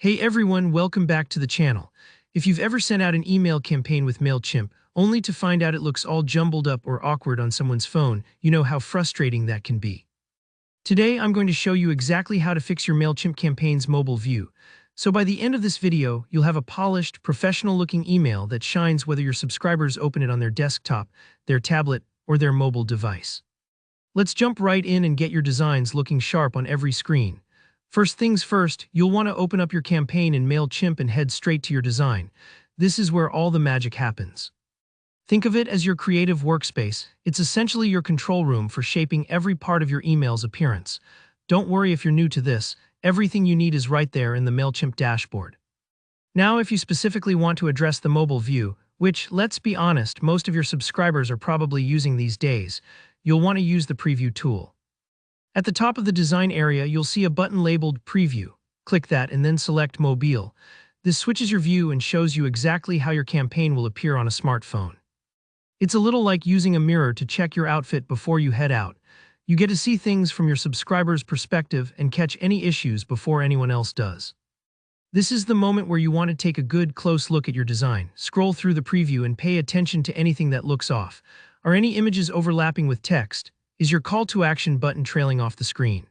Hey everyone, welcome back to the channel. If you've ever sent out an email campaign with Mailchimp, only to find out it looks all jumbled up or awkward on someone's phone, you know how frustrating that can be. Today, I'm going to show you exactly how to fix your Mailchimp campaign's mobile view. So by the end of this video, you'll have a polished, professional-looking email that shines whether your subscribers open it on their desktop, their tablet, or their mobile device. Let's jump right in and get your designs looking sharp on every screen. First things first, you'll want to open up your campaign in Mailchimp and head straight to your design. This is where all the magic happens. Think of it as your creative workspace. It's essentially your control room for shaping every part of your email's appearance. Don't worry if you're new to this, everything you need is right there in the Mailchimp dashboard. Now, if you specifically want to address the mobile view, which, let's be honest, most of your subscribers are probably using these days, you'll want to use the Preview tool. At the top of the design area, you'll see a button labeled Preview. Click that and then select Mobile. This switches your view and shows you exactly how your campaign will appear on a smartphone. It's a little like using a mirror to check your outfit before you head out. You get to see things from your subscriber's perspective and catch any issues before anyone else does. This is the moment where you want to take a good, close look at your design. Scroll through the preview and pay attention to anything that looks off. Are any images overlapping with text? Is your call to action button trailing off the screen?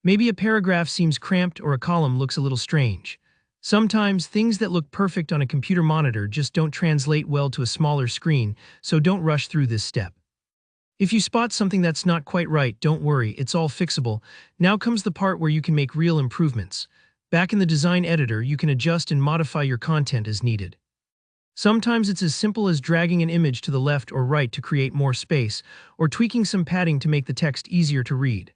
Maybe a paragraph seems cramped or a column looks a little strange. Sometimes things that look perfect on a computer monitor just don't translate well to a smaller screen, so don't rush through this step. If you spot something that's not quite right, don't worry, it's all fixable. Now comes the part where you can make real improvements. Back in the design editor, you can adjust and modify your content as needed. Sometimes it's as simple as dragging an image to the left or right to create more space, or tweaking some padding to make the text easier to read.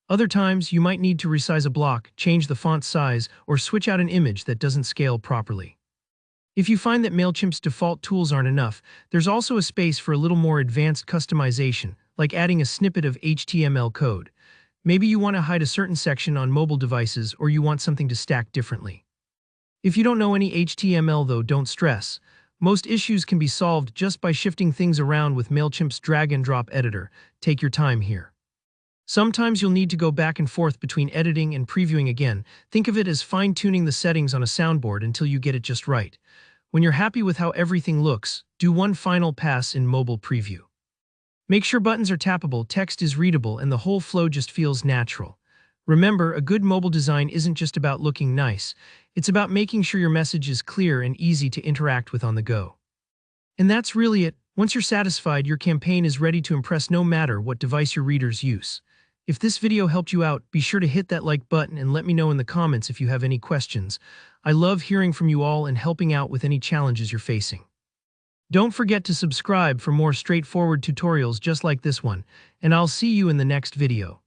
Other times, you might need to resize a block, change the font size, or switch out an image that doesn't scale properly. If you find that Mailchimp's default tools aren't enough, there's also a space for a little more advanced customization, like adding a snippet of HTML code. Maybe you want to hide a certain section on mobile devices or you want something to stack differently. If you don't know any HTML though, don't stress. Most issues can be solved just by shifting things around with Mailchimp's drag-and-drop editor. Take your time here. Sometimes you'll need to go back and forth between editing and previewing again. Think of it as fine-tuning the settings on a soundboard until you get it just right. When you're happy with how everything looks, do one final pass in mobile preview. Make sure buttons are tappable, text is readable, and the whole flow just feels natural. Remember, a good mobile design isn't just about looking nice. It's about making sure your message is clear and easy to interact with on the go. And that's really it. Once you're satisfied, your campaign is ready to impress no matter what device your readers use. If this video helped you out, be sure to hit that like button and let me know in the comments if you have any questions. I love hearing from you all and helping out with any challenges you're facing. Don't forget to subscribe for more straightforward tutorials just like this one, and I'll see you in the next video.